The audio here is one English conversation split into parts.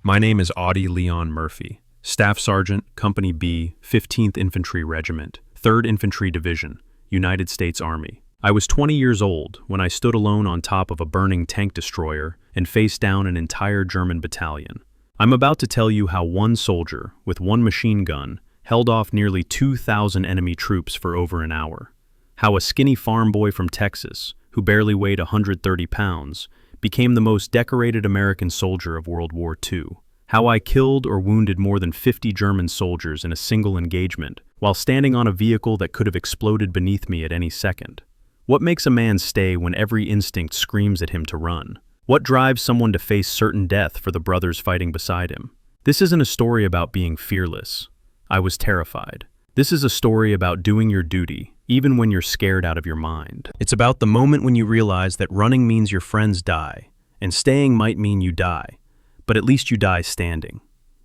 My name is Audie Leon Murphy, Staff Sergeant, Company B, 15th Infantry Regiment, 3rd Infantry Division, United States Army. I was 20 years old when I stood alone on top of a burning tank destroyer and faced down an entire German battalion. I'm about to tell you how one soldier, with one machine gun, held off nearly 2,000 enemy troops for over an hour. How a skinny farm boy from Texas, who barely weighed 130 pounds, became the most decorated American soldier of World War II. How I killed or wounded more than 50 German soldiers in a single engagement, while standing on a vehicle that could have exploded beneath me at any second. What makes a man stay when every instinct screams at him to run? What drives someone to face certain death for the brothers fighting beside him? This isn't a story about being fearless. I was terrified. This is a story about doing your duty, even when you're scared out of your mind. It's about the moment when you realize that running means your friends die, and staying might mean you die, but at least you die standing.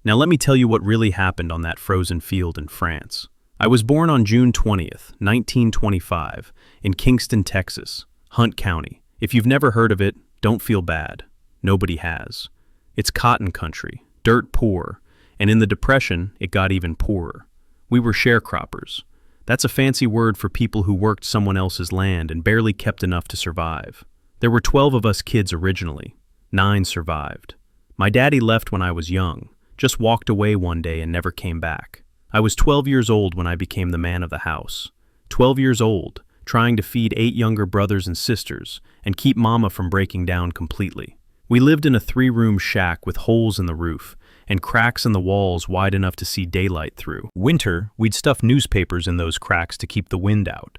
Now let me tell you what really happened on that frozen field in France. I was born on June 20th, 1925, in Kingston, Texas, Hunt County. If you've never heard of it, don't feel bad. Nobody has. It's cotton country, dirt poor, and in the Depression, it got even poorer. We were sharecroppers. That's a fancy word for people who worked someone else's land and barely kept enough to survive. There were 12 of us kids originally. 9 survived. My daddy left when I was young, just walked away one day and never came back. I was 12 years old when I became the man of the house. 12 years old, trying to feed 8 younger brothers and sisters and keep mama from breaking down completely. We lived in a 3-room shack with holes in the roof and cracks in the walls wide enough to see daylight through. Winter, we'd stuff newspapers in those cracks to keep the wind out.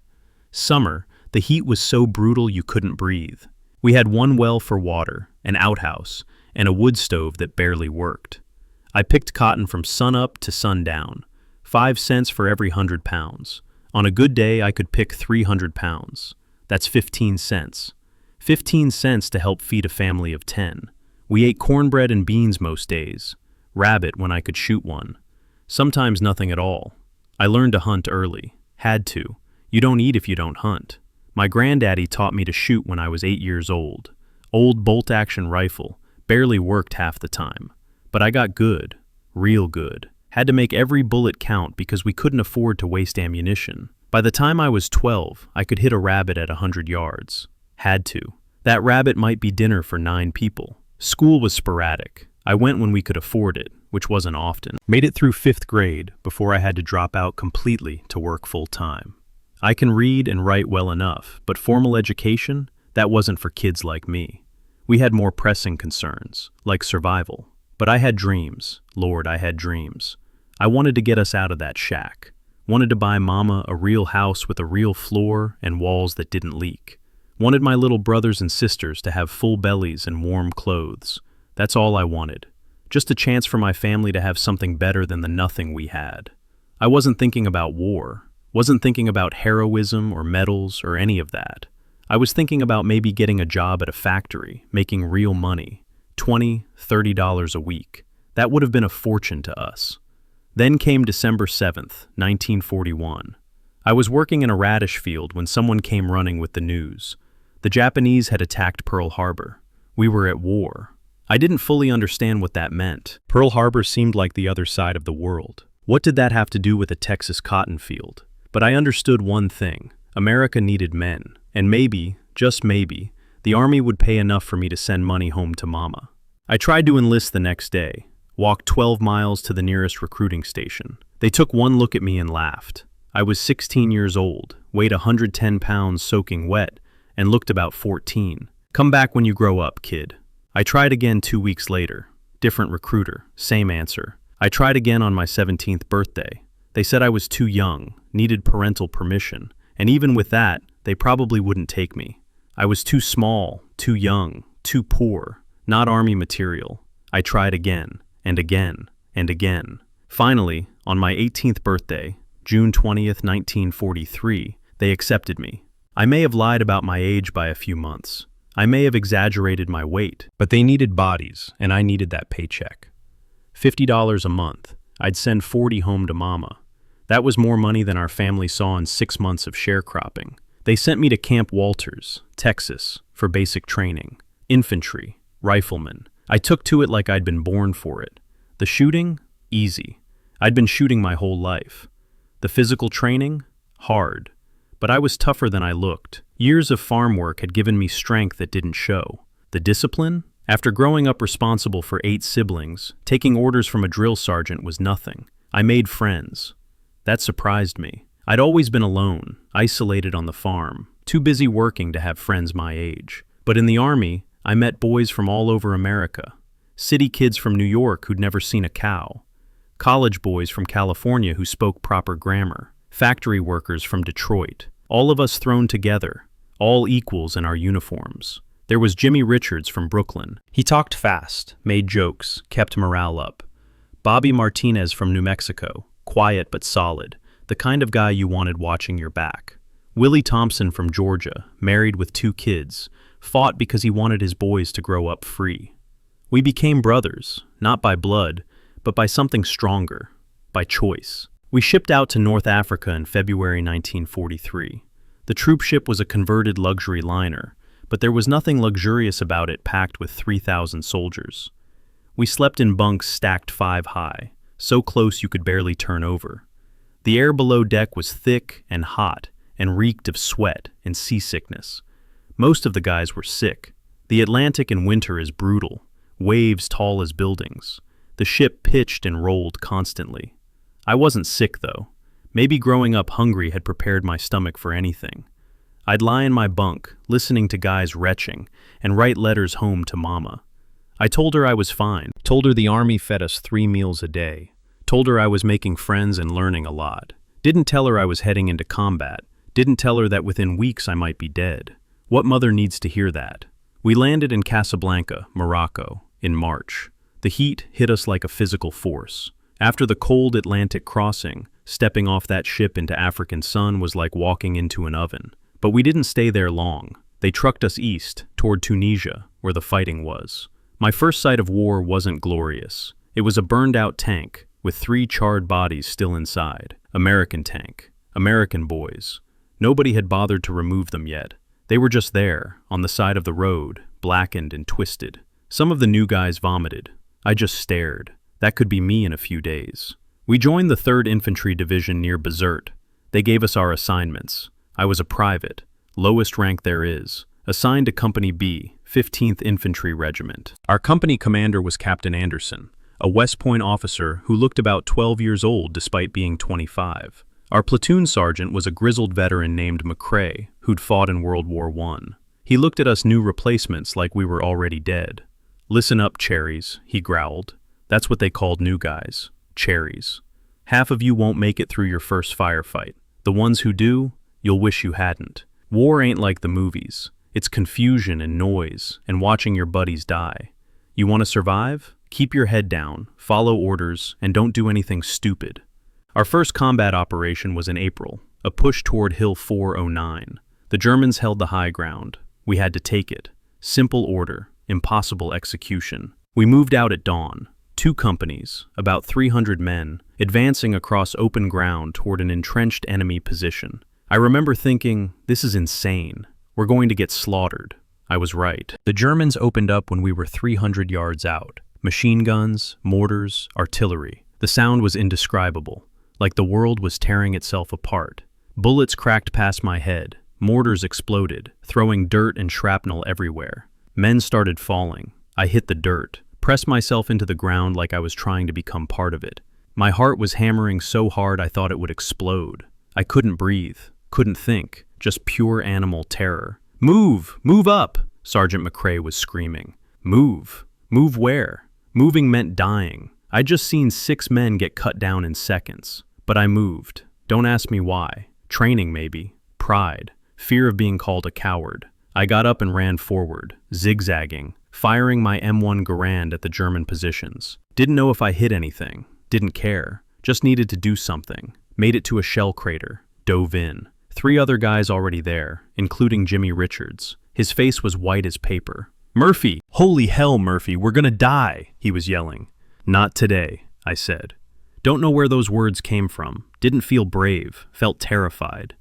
Summer, the heat was so brutal you couldn't breathe. We had one well for water, an outhouse, and a wood stove that barely worked. I picked cotton from sunup to sundown, 5 cents for every 100 pounds. On a good day, I could pick 300 pounds. That's 15 cents. 15 cents to help feed a family of 10. We ate cornbread and beans most days. Rabbit when I could shoot one. Sometimes nothing at all. I learned to hunt early. Had to. You don't eat if you don't hunt. My granddaddy taught me to shoot when I was 8 years old. Old bolt-action rifle. Barely worked half the time. But I got good. Real good. Had to make every bullet count because we couldn't afford to waste ammunition. By the time I was 12, I could hit a rabbit at 100 yards. Had to. That rabbit might be dinner for 9 people. School was sporadic. I went when we could afford it, which wasn't often. Made it through 5th grade before I had to drop out completely to work full-time. I can read and write well enough, but formal education, that wasn't for kids like me. We had more pressing concerns, like survival. But I had dreams. Lord, I had dreams. I wanted to get us out of that shack. Wanted to buy mama a real house with a real floor and walls that didn't leak. Wanted my little brothers and sisters to have full bellies and warm clothes. That's all I wanted. Just a chance for my family to have something better than the nothing we had. I wasn't thinking about war. Wasn't thinking about heroism or medals or any of that. I was thinking about maybe getting a job at a factory, making real money. $20, $30 a week. That would have been a fortune to us. Then came December 7th, 1941. I was working in a radish field when someone came running with the news. The Japanese had attacked Pearl Harbor. We were at war. I didn't fully understand what that meant. Pearl Harbor seemed like the other side of the world. What did that have to do with a Texas cotton field? But I understood one thing. America needed men. And maybe, just maybe, the Army would pay enough for me to send money home to mama. I tried to enlist the next day. Walked 12 miles to the nearest recruiting station. They took one look at me and laughed. I was 16 years old, weighed 110 pounds soaking wet, and looked about 14. Come back when you grow up, kid. I tried again 2 weeks later. Different recruiter, same answer. I tried again on my 17th birthday. They said I was too young, needed parental permission, and even with that, they probably wouldn't take me. I was too small, too young, too poor, not Army material. I tried again, and again, and again. Finally, on my 18th birthday, June 20th, 1943, they accepted me. I may have lied about my age by a few months. I may have exaggerated my weight, but they needed bodies, and I needed that paycheck. $50 a month. I'd send 40 home to mama. That was more money than our family saw in 6 months of sharecropping. They sent me to Camp Walters, Texas, for basic training. Infantry, rifleman, I took to it like I'd been born for it. The shooting? Easy. I'd been shooting my whole life. The physical training? Hard. But I was tougher than I looked. Years of farm work had given me strength that didn't show. The discipline? After growing up responsible for 8 siblings, taking orders from a drill sergeant was nothing. I made friends. That surprised me. I'd always been alone, isolated on the farm, too busy working to have friends my age. But in the Army, I met boys from all over America. City kids from New York who'd never seen a cow. College boys from California who spoke proper grammar. Factory workers from Detroit. All of us thrown together, all equals in our uniforms. There was Jimmy Richards from Brooklyn. He talked fast, made jokes, kept morale up. Bobby Martinez from New Mexico, quiet but solid, the kind of guy you wanted watching your back. Willie Thompson from Georgia, married with 2 kids, fought because he wanted his boys to grow up free. We became brothers, not by blood, but by something stronger, by choice. We shipped out to North Africa in February 1943. The troop ship was a converted luxury liner, but there was nothing luxurious about it packed with 3,000 soldiers. We slept in bunks stacked 5 high, so close you could barely turn over. The air below deck was thick and hot and reeked of sweat and seasickness. Most of the guys were sick. The Atlantic in winter is brutal, waves tall as buildings. The ship pitched and rolled constantly. I wasn't sick, though. Maybe growing up hungry had prepared my stomach for anything. I'd lie in my bunk, listening to guys retching, and write letters home to Mama. I told her I was fine, told her the Army fed us 3 meals a day, told her I was making friends and learning a lot. Didn't tell her I was heading into combat, didn't tell her that within weeks I might be dead. What mother needs to hear that? We landed in Casablanca, Morocco, in March. The heat hit us like a physical force. After the cold Atlantic crossing, stepping off that ship into African sun was like walking into an oven. But we didn't stay there long. They trucked us east, toward Tunisia, where the fighting was. My first sight of war wasn't glorious. It was a burned-out tank, with 3 charred bodies still inside. American tank. American boys. Nobody had bothered to remove them yet. They were just there, on the side of the road, blackened and twisted. Some of the new guys vomited. I just stared. That could be me in a few days. We joined the 3rd Infantry Division near Bizerte. They gave us our assignments. I was a private, lowest rank there is, assigned to Company B, 15th Infantry Regiment. Our company commander was Captain Anderson, a West Point officer who looked about 12 years old despite being 25. Our platoon sergeant was a grizzled veteran named McCrae, who'd fought in World War I. He looked at us new replacements like we were already dead. "Listen up, cherries," he growled. That's what they called new guys, cherries. Half of you won't make it through your first firefight. The ones who do, you'll wish you hadn't. War ain't like the movies. It's confusion and noise and watching your buddies die. You want to survive? Keep your head down, follow orders, and don't do anything stupid. Our first combat operation was in April, a push toward Hill 409. The Germans held the high ground. We had to take it. Simple order, impossible execution. We moved out at dawn. 2 companies, about 300 men, advancing across open ground toward an entrenched enemy position. I remember thinking, this is insane. We're going to get slaughtered. I was right. The Germans opened up when we were 300 yards out. Machine guns, mortars, artillery. The sound was indescribable, like the world was tearing itself apart. Bullets cracked past my head. Mortars exploded, throwing dirt and shrapnel everywhere. Men started falling. I hit the dirt, pressed myself into the ground like I was trying to become part of it. My heart was hammering so hard I thought it would explode. I couldn't breathe, couldn't think, just pure animal terror. "Move! Move up!" Sergeant McCrae was screaming. Move? Move where? Moving meant dying. I'd just seen 6 men get cut down in seconds. But I moved. Don't ask me why. Training, maybe. Pride. Fear of being called a coward. I got up and ran forward, zigzagging, firing my M1 Garand at the German positions. Didn't know if I hit anything. Didn't care. Just needed to do something. Made it to a shell crater. Dove in. 3 other guys already there, including Jimmy Richards. His face was white as paper. "Murphy! Holy hell, Murphy, we're gonna die!" he was yelling. "Not today," I said. Don't know where those words came from. Didn't feel brave, felt terrified.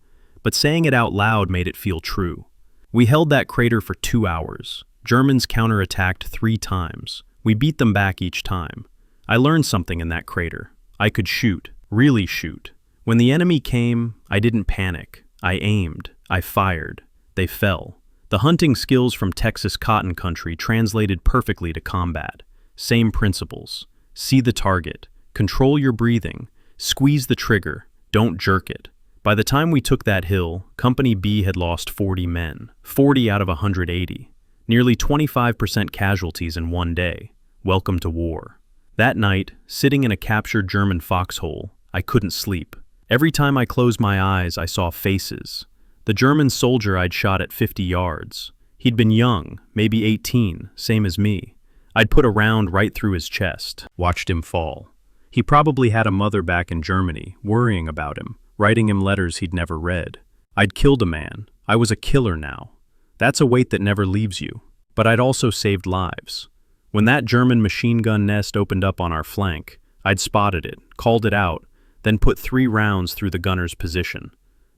But saying it out loud made it feel true. We held that crater for 2 hours. Germans counterattacked 3 times. We beat them back each time. I learned something in that crater. I could shoot, really shoot. When the enemy came, I didn't panic. I aimed, I fired. They fell. The hunting skills from Texas cotton country translated perfectly to combat. Same principles. See the target, control your breathing, squeeze the trigger, don't jerk it. By the time we took that hill, Company B had lost 40 men, 40 out of 180. Nearly 25% casualties in one day. Welcome to war. That night, sitting in a captured German foxhole, I couldn't sleep. Every time I closed my eyes, I saw faces. The German soldier I'd shot at 50 yards. He'd been young, maybe 18, same as me. I'd put a round right through his chest, watched him fall. He probably had a mother back in Germany, worrying about him, writing him letters he'd never read. I'd killed a man. I was a killer now. That's a weight that never leaves you. But I'd also saved lives. When that German machine gun nest opened up on our flank, I'd spotted it, called it out, then put 3 rounds through the gunner's position.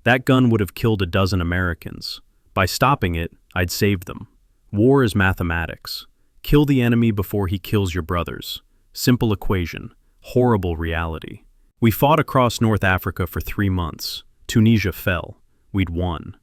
That gun would have killed a dozen Americans. By stopping it, I'd saved them. War is mathematics. Kill the enemy before he kills your brothers. Simple equation. Horrible reality. We fought across North Africa for 3 months. Tunisia fell. We'd won.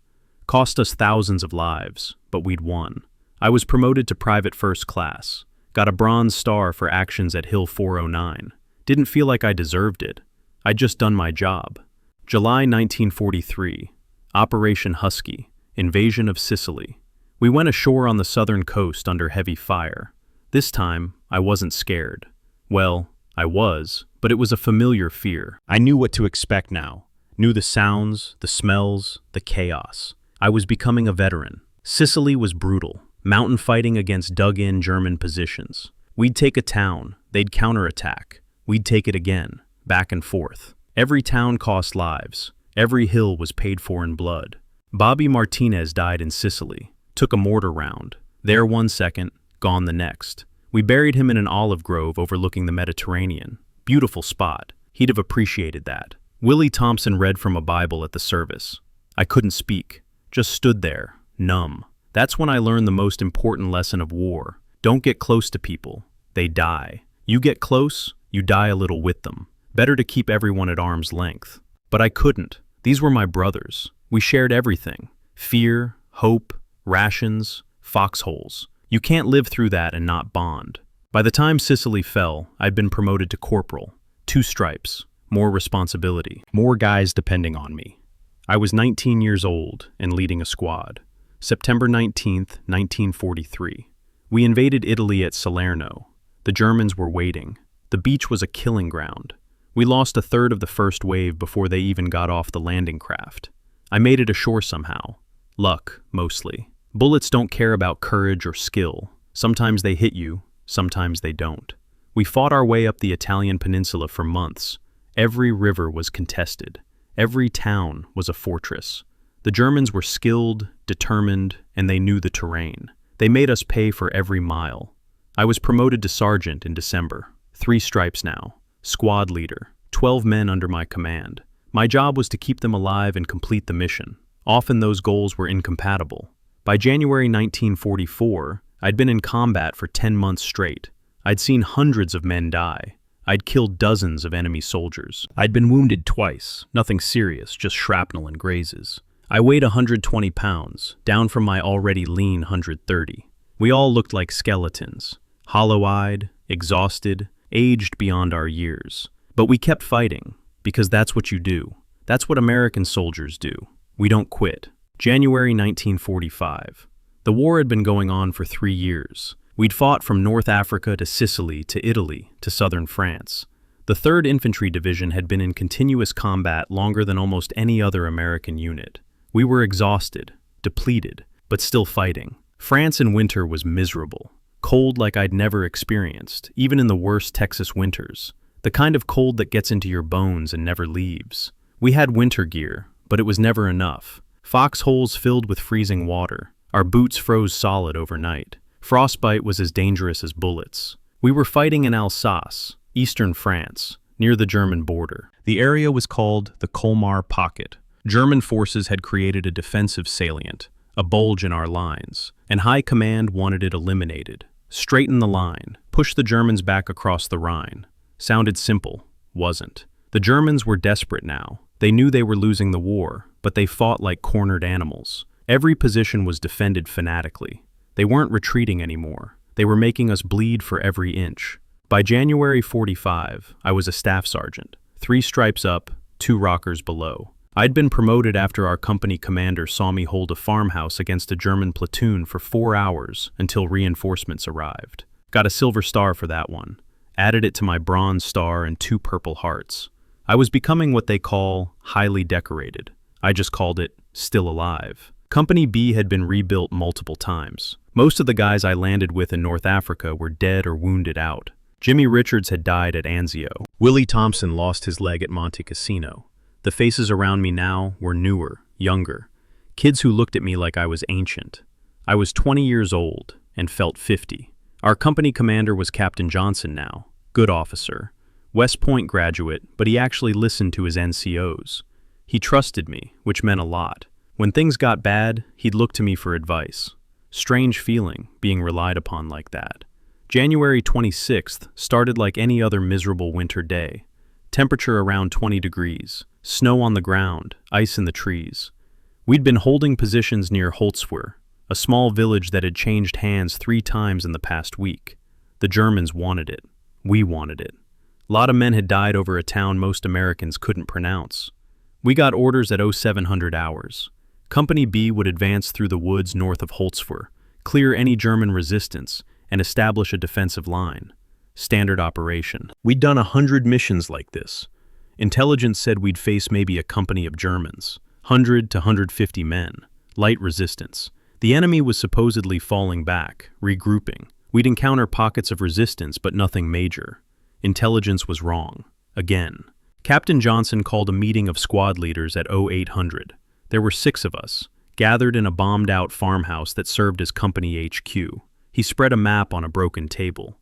Cost us thousands of lives, but we'd won. I was promoted to private first class. Got a Bronze Star for actions at Hill 409. Didn't feel like I deserved it. I'd just done my job. July 1943. Operation Husky. Invasion of Sicily. We went ashore on the southern coast under heavy fire. This time, I wasn't scared. Well, I was, but it was a familiar fear. I knew what to expect now. Knew the sounds, the smells, the chaos. I was becoming a veteran. Sicily was brutal. Mountain fighting against dug-in German positions. We'd take a town, they'd counterattack. We'd take it again, back and forth. Every town cost lives. Every hill was paid for in blood. Bobby Martinez died in Sicily. Took a mortar round. There 1 second, gone the next. We buried him in an olive grove overlooking the Mediterranean. Beautiful spot. He'd have appreciated that. Willie Thompson read from a Bible at the service. I couldn't speak. Just stood there, numb. That's when I learned the most important lesson of war. Don't get close to people. They die. You get close, you die a little with them. Better to keep everyone at arm's length. But I couldn't. These were my brothers. We shared everything. Fear, hope, rations, foxholes. You can't live through that and not bond. By the time Sicily fell, I'd been promoted to corporal. 2 stripes. More responsibility. More guys depending on me. I was 19 years old and leading a squad. September 19th, 1943. We invaded Italy at Salerno. The Germans were waiting. The beach was a killing ground. We lost a third of the first wave before they even got off the landing craft. I made it ashore somehow. Luck, mostly. Bullets don't care about courage or skill. Sometimes they hit you, sometimes they don't. We fought our way up the Italian peninsula for months. Every river was contested. Every town was a fortress. The Germans were skilled, determined, and they knew the terrain. They made us pay for every mile. I was promoted to sergeant in December. 3 stripes now. Squad leader. 12 men under my command. My job was to keep them alive and complete the mission. Often those goals were incompatible. By January 1944, I'd been in combat for 10 months straight. I'd seen hundreds of men die. I'd killed dozens of enemy soldiers. I'd been wounded twice. Nothing serious, just shrapnel and grazes. I weighed 120 pounds, down from my already lean 130. We all looked like skeletons. Hollow-eyed, exhausted, aged beyond our years. But we kept fighting, because that's what you do. That's what American soldiers do. We don't quit. January 1945. The war had been going on for 3 years. We'd fought from North Africa to Sicily to Italy to southern France. The 3rd Infantry Division had been in continuous combat longer than almost any other American unit. We were exhausted, depleted, but still fighting. France in winter was miserable. Cold like I'd never experienced, even in the worst Texas winters. The kind of cold that gets into your bones and never leaves. We had winter gear, but it was never enough. Foxholes filled with freezing water. Our boots froze solid overnight. Frostbite was as dangerous as bullets. We were fighting in Alsace, eastern France, near the German border. The area was called the Colmar Pocket. German forces had created a defensive salient, a bulge in our lines, and High Command wanted it eliminated. Straighten the line, Push the Germans back across the Rhine. Sounded simple, wasn't. The Germans were desperate now. They knew they were losing the war, but they fought like cornered animals. Every position was defended fanatically. They weren't retreating anymore. They were making us bleed for every inch. By January 45, I was a staff sergeant, 3 stripes up, 2 rockers below. I'd been promoted after our company commander saw me hold a farmhouse against a German platoon for 4 hours until reinforcements arrived. Got a silver star for that one. Added it to my bronze star and 2 purple hearts. I was becoming what they call highly decorated. I just called it still alive. Company B had been rebuilt multiple times. Most of the guys I landed with in North Africa were dead or wounded out. Jimmy Richards had died at Anzio. Willie Thompson lost his leg at Monte Cassino. The faces around me now were newer, younger. Kids who looked at me like I was ancient. I was 20 years old and felt 50. Our company commander was Captain Johnson now. Good officer. West Point graduate, but he actually listened to his NCOs. He trusted me, which meant a lot. When things got bad, he'd look to me for advice. Strange feeling, being relied upon like that. January 26th started like any other miserable winter day. Temperature around 20 degrees, snow on the ground, ice in the trees. We'd been holding positions near Holzweiler, a small village that had changed hands 3 times in the past week. The Germans wanted it. We wanted it. A lot of men had died over a town most Americans couldn't pronounce. We got orders at 0700 hours. Company B would advance through the woods north of Holzweiler, clear any German resistance, and establish a defensive line. Standard operation. We'd done 100 missions like this. Intelligence said we'd face maybe a company of Germans, 100 to 150 men, light resistance. The enemy was supposedly falling back, regrouping. We'd encounter pockets of resistance, but nothing major. Intelligence was wrong. Again. Captain Johnson called a meeting of squad leaders at 0800. There were 6 of us, gathered in a bombed-out farmhouse that served as company HQ. He spread a map on a broken table.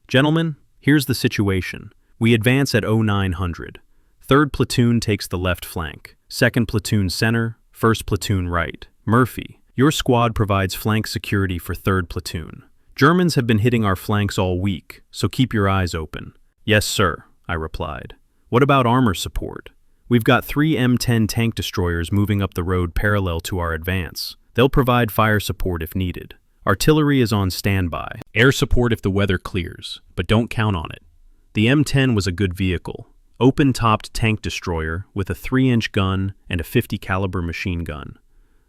Gentlemen, here's the situation. We advance at 0900. 3rd platoon takes the left flank. 2nd platoon center, 1st platoon right. Murphy, your squad provides flank security for 3rd platoon. Germans have been hitting our flanks all week, so keep your eyes open. Yes, sir, I replied. What about armor support? We've got 3 M10 tank destroyers moving up the road parallel to our advance. They'll provide fire support if needed. Artillery is on standby. Air support if the weather clears, but don't count on it. The M10 was a good vehicle. Open-topped tank destroyer with a 3-inch gun and a 50 caliber machine gun.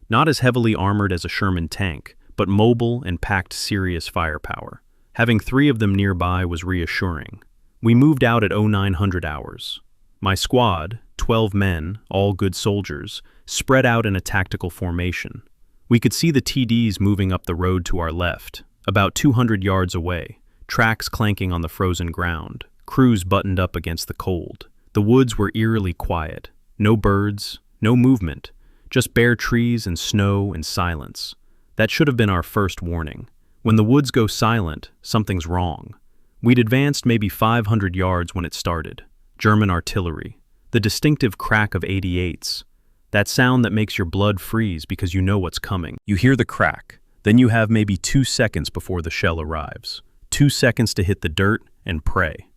Not as heavily armored as a Sherman tank, but mobile and packed serious firepower. Having 3 of them nearby was reassuring. We moved out at 0900 hours. My squad, 12 men, all good soldiers, spread out in a tactical formation. We could see the TDs moving up the road to our left, about 200 yards away, tracks clanking on the frozen ground, crews buttoned up against the cold. The woods were eerily quiet. No birds, no movement, just bare trees and snow and silence. That should have been our first warning. When the woods go silent, something's wrong. We'd advanced maybe 500 yards when it started. German artillery. The distinctive crack of 88s. That sound that makes your blood freeze because you know what's coming. You hear the crack, then you have maybe 2 seconds before the shell arrives. 2 seconds to hit the dirt and pray.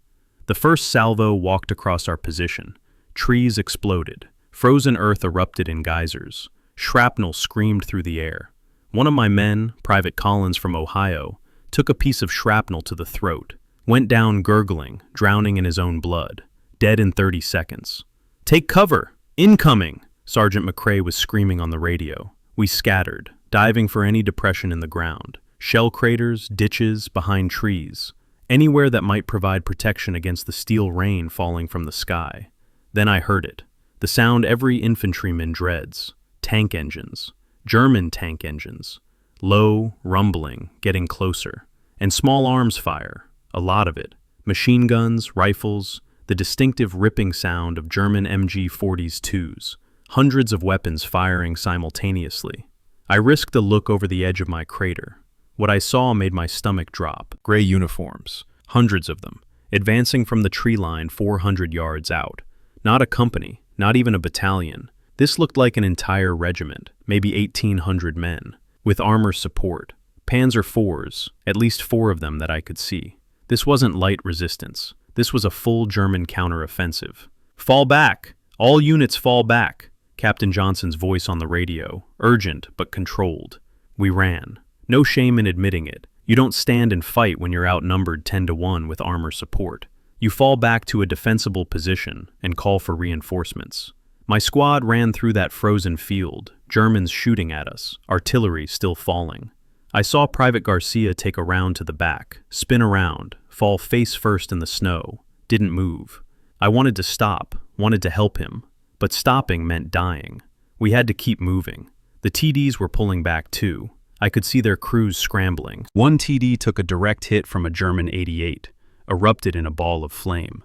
The first salvo walked across our position. Trees exploded. Frozen earth erupted in geysers. Shrapnel screamed through the air. One of my men, Private Collins from Ohio, took a piece of shrapnel to the throat. Went down gurgling, drowning in his own blood. Dead in 30 seconds. Take cover! Incoming! Sergeant McCrae was screaming on the radio. We scattered, diving for any depression in the ground. Shell craters, ditches, behind trees. Anywhere that might provide protection against the steel rain falling from the sky. Then I heard it. The sound every infantryman dreads. Tank engines. German tank engines. Low, rumbling, getting closer. And small arms fire. A lot of it. Machine guns, rifles, the distinctive ripping sound of German MG-40s-2s. Hundreds of weapons firing simultaneously. I risked a look over the edge of my crater. What I saw made my stomach drop. Gray uniforms, hundreds of them, advancing from the tree line 400 yards out. Not a company, not even a battalion. This looked like an entire regiment, maybe 1,800 men, with armor support. Panzer IVs, at least 4 of them that I could see. This wasn't light resistance. This was a full German counteroffensive. "Fall back! All units fall back!" Captain Johnson's voice on the radio, urgent but controlled. We ran. No shame in admitting it. You don't stand and fight when you're outnumbered 10-1 with armor support. You fall back to a defensible position and call for reinforcements. My squad ran through that frozen field, Germans shooting at us, artillery still falling. I saw Private Garcia take a round to the back, spin around, fall face first in the snow, didn't move. I wanted to stop, wanted to help him, but stopping meant dying. We had to keep moving. The TDs were pulling back too. I could see their crews scrambling. One TD took a direct hit from a German 88, erupted in a ball of flame.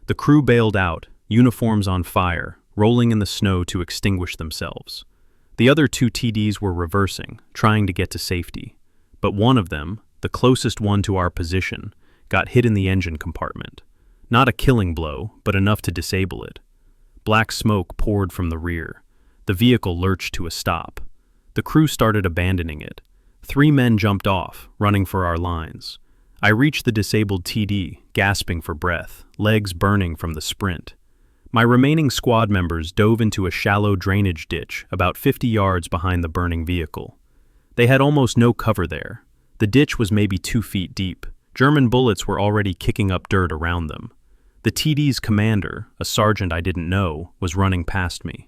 The crew bailed out, uniforms on fire, rolling in the snow to extinguish themselves. The other two TDs were reversing, trying to get to safety. But one of them, the closest one to our position, got hit in the engine compartment. Not a killing blow, but enough to disable it. Black smoke poured from the rear. The vehicle lurched to a stop. The crew started abandoning it. 3 men jumped off, running for our lines. I reached the disabled TD, gasping for breath, legs burning from the sprint. My remaining squad members dove into a shallow drainage ditch about 50 yards behind the burning vehicle. They had almost no cover there. The ditch was maybe 2 feet deep. German bullets were already kicking up dirt around them. The TD's commander, a sergeant I didn't know, was running past me.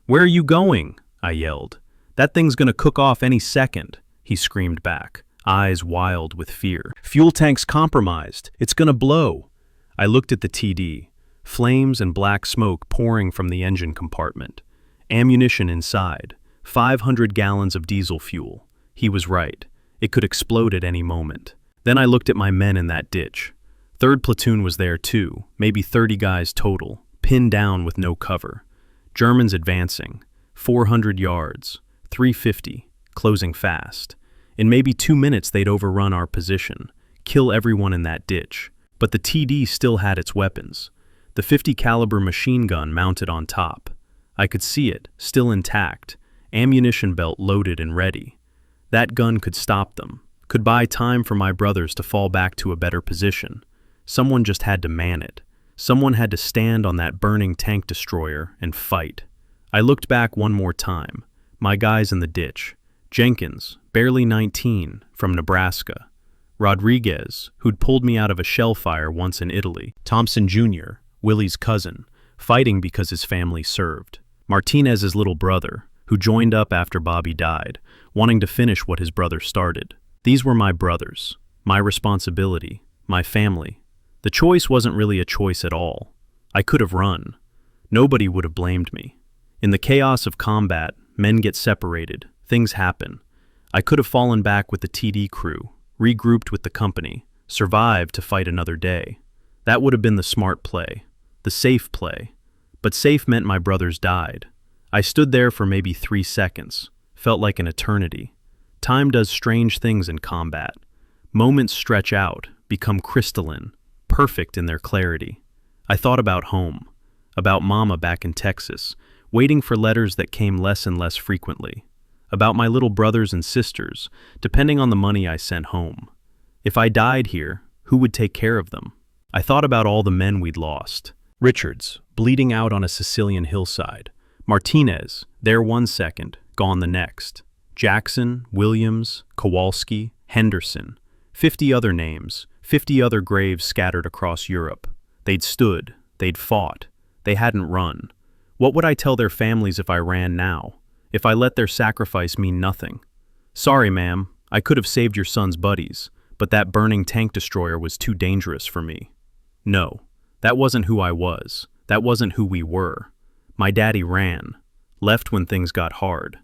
"Where are you going?" I yelled. "That thing's gonna cook off any second," he screamed back, eyes wild with fear. "Fuel tank's compromised. It's gonna blow." I looked at the TD. Flames and black smoke pouring from the engine compartment. Ammunition inside. 500 gallons of diesel fuel. He was right. It could explode at any moment. Then I looked at my men in that ditch. 3rd platoon was there too, maybe 30 guys total, pinned down with no cover. Germans advancing. 400 yards. 350. Closing fast. In maybe 2 minutes they'd overrun our position, kill everyone in that ditch. But the TD still had its weapons. The 50 caliber machine gun mounted on top. I could see it, still intact, ammunition belt loaded and ready. That gun could stop them, could buy time for my brothers to fall back to a better position. Someone just had to man it. Someone had to stand on that burning tank destroyer and fight. I looked back one more time. My guys in the ditch. Jenkins, barely 19, from Nebraska. Rodriguez, who'd pulled me out of a shell fire once in Italy. Thompson Jr., Willie's cousin, fighting because his family served. Martinez's little brother, who joined up after Bobby died, wanting to finish what his brother started. These were my brothers, my responsibility, my family. The choice wasn't really a choice at all. I could have run. Nobody would have blamed me. In the chaos of combat, men get separated, things happen. I could have fallen back with the TD crew, regrouped with the company, survived to fight another day. That would have been the smart play, the safe play. But safe meant my brothers died. I stood there for maybe 3 seconds, felt like an eternity. Time does strange things in combat. Moments stretch out, become crystalline, perfect in their clarity. I thought about home, about Mama back in Texas, waiting for letters that came less and less frequently, about my little brothers and sisters, depending on the money I sent home. If I died here, who would take care of them? I thought about all the men we'd lost. Richards, bleeding out on a Sicilian hillside. Martinez, there 1 second, gone the next. Jackson, Williams, Kowalski, Henderson. 50 other names, 50 other graves scattered across Europe. They'd stood, they'd fought, they hadn't run. What would I tell their families if I ran now? If I let their sacrifice mean nothing? Sorry, ma'am, I could have saved your son's buddies, but that burning tank destroyer was too dangerous for me. No, that wasn't who I was. That wasn't who we were. My daddy ran, left when things got hard.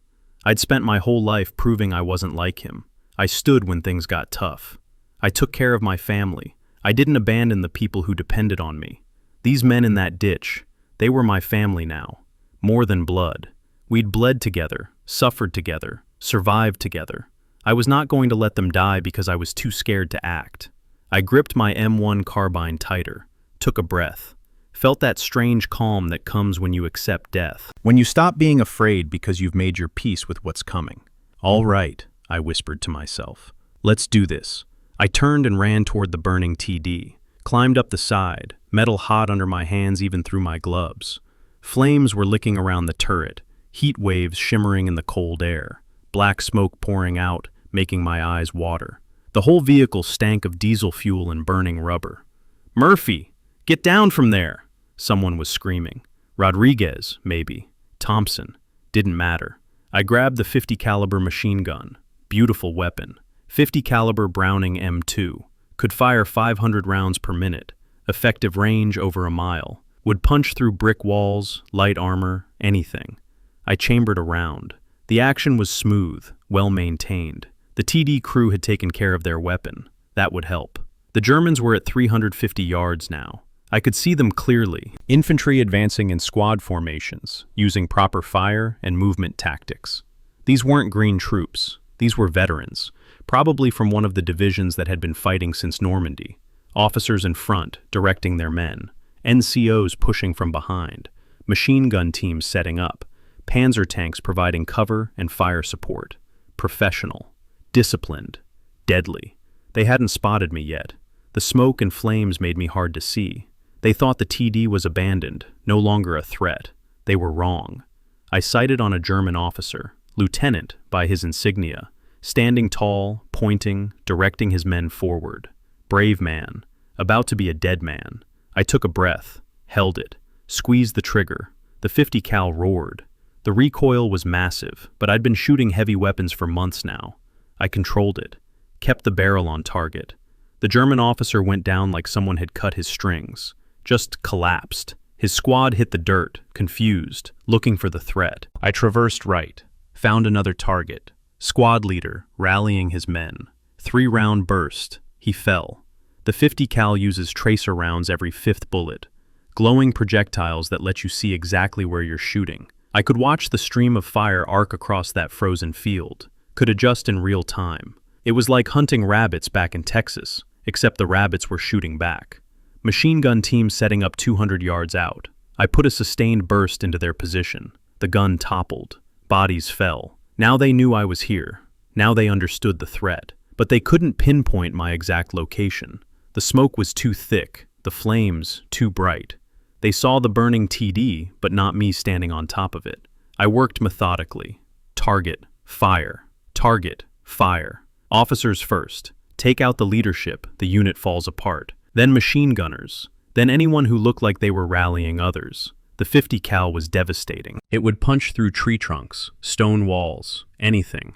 I'd spent my whole life proving I wasn't like him. I stood when things got tough. I took care of my family. I didn't abandon the people who depended on me. These men in that ditch, they were my family now. More than blood. We'd bled together, suffered together, survived together. I was not going to let them die because I was too scared to act. I gripped my M1 carbine tighter, took a breath, felt that strange calm that comes when you accept death. When you stop being afraid because you've made your peace with what's coming. All right, I whispered to myself. Let's do this. I turned and ran toward the burning TD, climbed up the side, metal hot under my hands even through my gloves. Flames were licking around the turret, heat waves shimmering in the cold air, black smoke pouring out, making my eyes water. The whole vehicle stank of diesel fuel and burning rubber. "Murphy, get down from there!" Someone was screaming. Rodriguez, maybe. Thompson. Didn't matter. I grabbed the 50 caliber machine gun. Beautiful weapon. 50 caliber Browning M2. Could fire 500 rounds per minute. Effective range over a mile. Would punch through brick walls, light armor, anything. I chambered a round. The action was smooth, well maintained. The TD crew had taken care of their weapon. That would help. The Germans were at 350 yards now. I could see them clearly. Infantry advancing in squad formations, using proper fire and movement tactics. These weren't green troops. These were veterans, probably from one of the divisions that had been fighting since Normandy. Officers in front, directing their men. NCOs pushing from behind. Machine gun teams setting up. Panzer tanks providing cover and fire support. Professional. Disciplined. Deadly. They hadn't spotted me yet. The smoke and flames made me hard to see. They thought the TD was abandoned, no longer a threat. They were wrong. I sighted on a German officer, lieutenant by his insignia, standing tall, pointing, directing his men forward. Brave man, about to be a dead man. I took a breath, held it, squeezed the trigger. The 50 cal roared. The recoil was massive, but I'd been shooting heavy weapons for months now. I controlled it, kept the barrel on target. The German officer went down like someone had cut his strings, just collapsed. His squad hit the dirt, confused, looking for the threat. I traversed right, found another target. Squad leader, rallying his men. 3-round burst. He fell. The 50 cal uses tracer rounds every 5th bullet. Glowing projectiles that let you see exactly where you're shooting. I could watch the stream of fire arc across that frozen field. Could adjust in real time. It was like hunting rabbits back in Texas, except the rabbits were shooting back. Machine gun teams setting up 200 yards out. I put a sustained burst into their position. The gun toppled. Bodies fell. Now they knew I was here. Now they understood the threat. But they couldn't pinpoint my exact location. The smoke was too thick, the flames too bright. They saw the burning TD, but not me standing on top of it. I worked methodically. Target, fire. Target, fire. Officers first. Take out the leadership, the unit falls apart. Then machine gunners. Then anyone who looked like they were rallying others. The 50 cal was devastating. It would punch through tree trunks, stone walls, anything.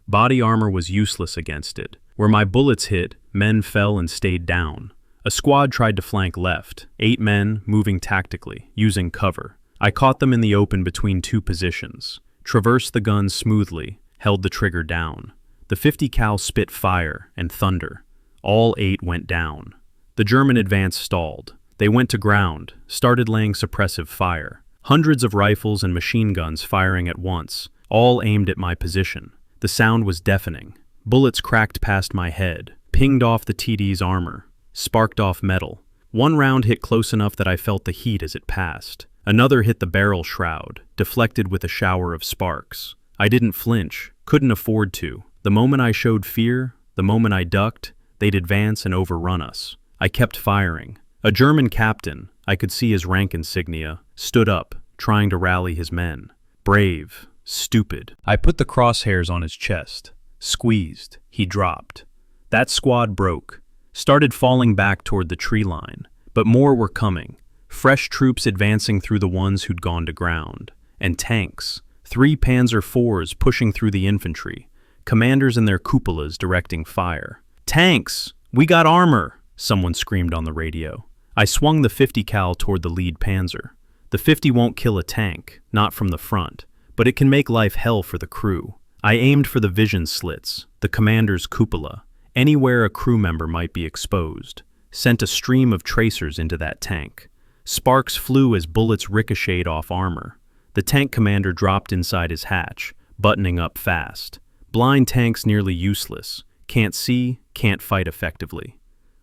Body armor was useless against it. Where my bullets hit, men fell and stayed down. A squad tried to flank left, 8 men moving tactically, using cover. I caught them in the open between 2 positions, traversed the gun smoothly, held the trigger down. The 50 cal spit fire and thunder. All 8 went down. The German advance stalled. They went to ground, started laying suppressive fire. Hundreds of rifles and machine guns firing at once, all aimed at my position. The sound was deafening. Bullets cracked past my head, pinged off the TD's armor, sparked off metal. One round hit close enough that I felt the heat as it passed. Another hit the barrel shroud, deflected with a shower of sparks. I didn't flinch, couldn't afford to. The moment I showed fear, the moment I ducked, they'd advance and overrun us. I kept firing. A German captain, I could see his rank insignia, stood up, trying to rally his men. Brave, stupid. I put the crosshairs on his chest. Squeezed. He dropped. That squad broke. Started falling back toward the tree line. But more were coming. Fresh troops advancing through the ones who'd gone to ground. And tanks. 3 Panzer IVs pushing through the infantry. Commanders in their cupolas directing fire. "Tanks! We got armor!" someone screamed on the radio. I swung the 50 cal toward the lead panzer. The 50 won't kill a tank, not from the front, but it can make life hell for the crew. I aimed for the vision slits, the commander's cupola, anywhere a crew member might be exposed. Sent a stream of tracers into that tank. Sparks flew as bullets ricocheted off armor. The tank commander dropped inside his hatch, buttoning up fast. Blind tanks nearly useless. Can't see, can't fight effectively.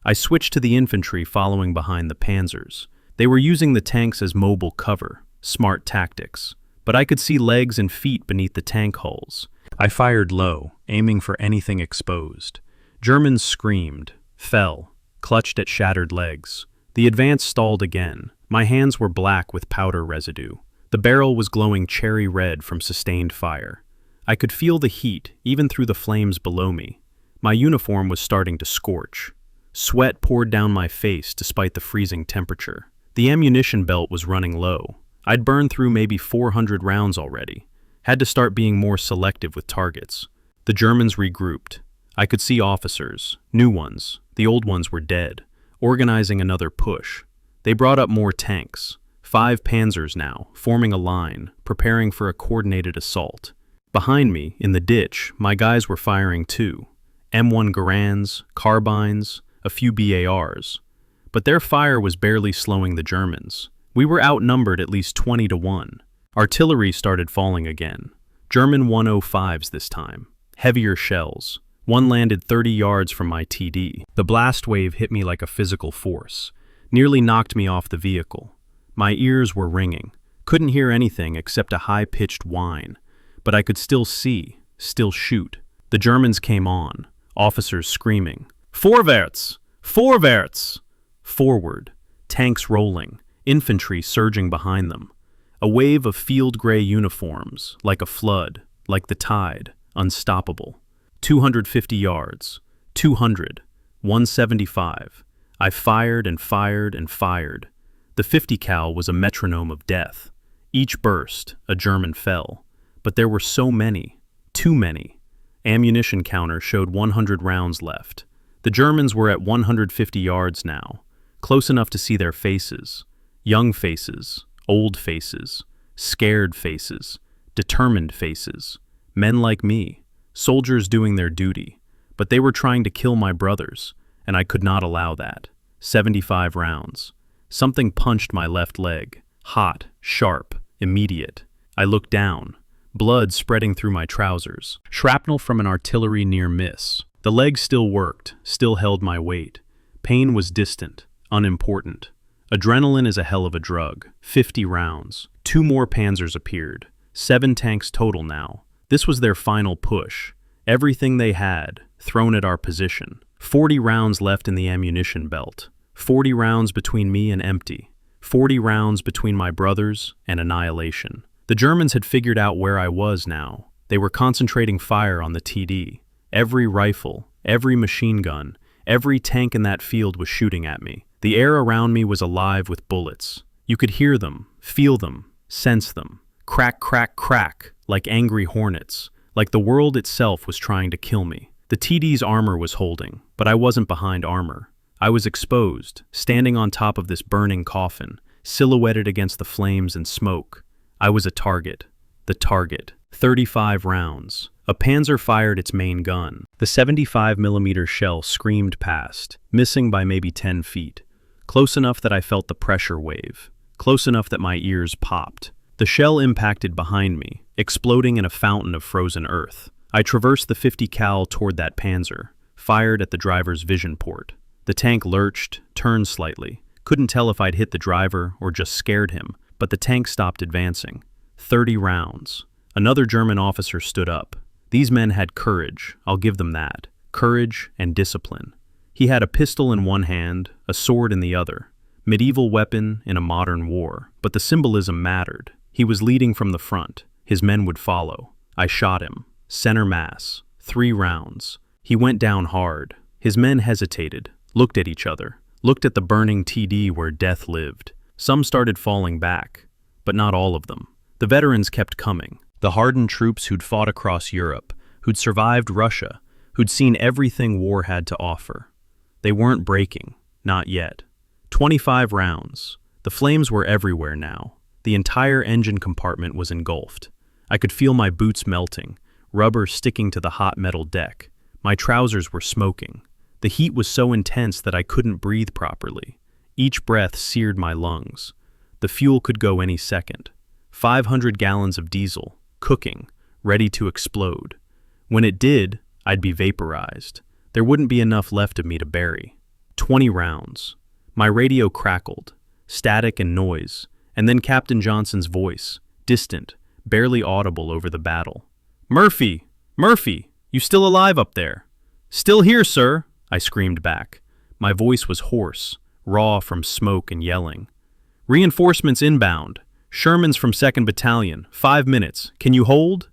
I switched to the infantry following behind the panzers. They were using the tanks as mobile cover, smart tactics. But I could see legs and feet beneath the tank hulls. I fired low, aiming for anything exposed. Germans screamed, fell, clutched at shattered legs. The advance stalled again. My hands were black with powder residue. The barrel was glowing cherry red from sustained fire. I could feel the heat even through the flames below me. My uniform was starting to scorch. Sweat poured down my face despite the freezing temperature. The ammunition belt was running low. I'd burned through maybe 400 rounds already. Had to start being more selective with targets. The Germans regrouped. I could see officers, new ones, the old ones were dead, organizing another push. They brought up more tanks, 5 panzers now, forming a line, preparing for a coordinated assault. Behind me, in the ditch, my guys were firing too. M1 Garands, carbines, a few BARs. But their fire was barely slowing the Germans. We were outnumbered at least 20-1. Artillery started falling again. German 105s this time. Heavier shells. One landed 30 yards from my TD. The blast wave hit me like a physical force. Nearly knocked me off the vehicle. My ears were ringing. Couldn't hear anything except a high-pitched whine. But I could still see, still shoot. The Germans came on. Officers screaming. Vorwärts! Vorwärts! Forward. Tanks rolling. Infantry surging behind them. A wave of field gray uniforms, like a flood, like the tide, unstoppable. 250 yards. 200. 175. I fired and fired and fired. The 50 cal was a metronome of death. Each burst, a German fell. But there were so many. Too many. Ammunition counter showed 100 rounds left. The Germans were at 150 yards now, close enough to see their faces. Young faces, old faces, scared faces, determined faces. Men like me, soldiers doing their duty. But they were trying to kill my brothers, and I could not allow that. 75 rounds. Something punched my left leg. Hot, sharp, immediate. I looked down. Blood spreading through my trousers. Shrapnel from an artillery near miss. The leg still worked, still held my weight. Pain was distant, unimportant. Adrenaline is a hell of a drug. 50 rounds. 2 more panzers appeared. 7 tanks total now. This was their final push. Everything they had, thrown at our position. 40 rounds left in the ammunition belt. 40 rounds between me and empty. 40 rounds between my brothers and annihilation. The Germans had figured out where I was now. They were concentrating fire on the TD. Every rifle, every machine gun, every tank in that field was shooting at me. The air around me was alive with bullets. You could hear them, feel them, sense them. Crack, crack, crack, like angry hornets, like the world itself was trying to kill me. The TD's armor was holding, but I wasn't behind armor. I was exposed, standing on top of this burning coffin, silhouetted against the flames and smoke. I was a target. The target. 35 rounds. A panzer fired its main gun. The 75mm shell screamed past, missing by maybe 10 feet. Close enough that I felt the pressure wave. Close enough that my ears popped. The shell impacted behind me, exploding in a fountain of frozen earth. I traversed the 50 cal toward that panzer, fired at the driver's vision port. The tank lurched, turned slightly. Couldn't tell if I'd hit the driver or just scared him, but the tank stopped advancing. 30 rounds. Another German officer stood up. These men had courage, I'll give them that. Courage and discipline. He had a pistol in one hand, a sword in the other. Medieval weapon in a modern war. But the symbolism mattered. He was leading from the front. His men would follow. I shot him. Center mass. 3 rounds. He went down hard. His men hesitated, looked at each other, looked at the burning TD where death lived. Some started falling back, but not all of them. The veterans kept coming. The hardened troops who'd fought across Europe, who'd survived Russia, who'd seen everything war had to offer. They weren't breaking, not yet. 25 rounds. The flames were everywhere now. The entire engine compartment was engulfed. I could feel my boots melting, rubber sticking to the hot metal deck. My trousers were smoking. The heat was so intense that I couldn't breathe properly. Each breath seared my lungs. The fuel could go any second. 500 gallons of diesel, cooking, ready to explode. When it did, I'd be vaporized. There wouldn't be enough left of me to bury. 20 rounds. My radio crackled, static and noise, and then Captain Johnson's voice, distant, barely audible over the battle. "Murphy! Murphy! You still alive up there?" "Still here, sir," I screamed back. My voice was hoarse, raw from smoke and yelling. "Reinforcements inbound. Sherman's from 2nd Battalion. 5 minutes. Can you hold?"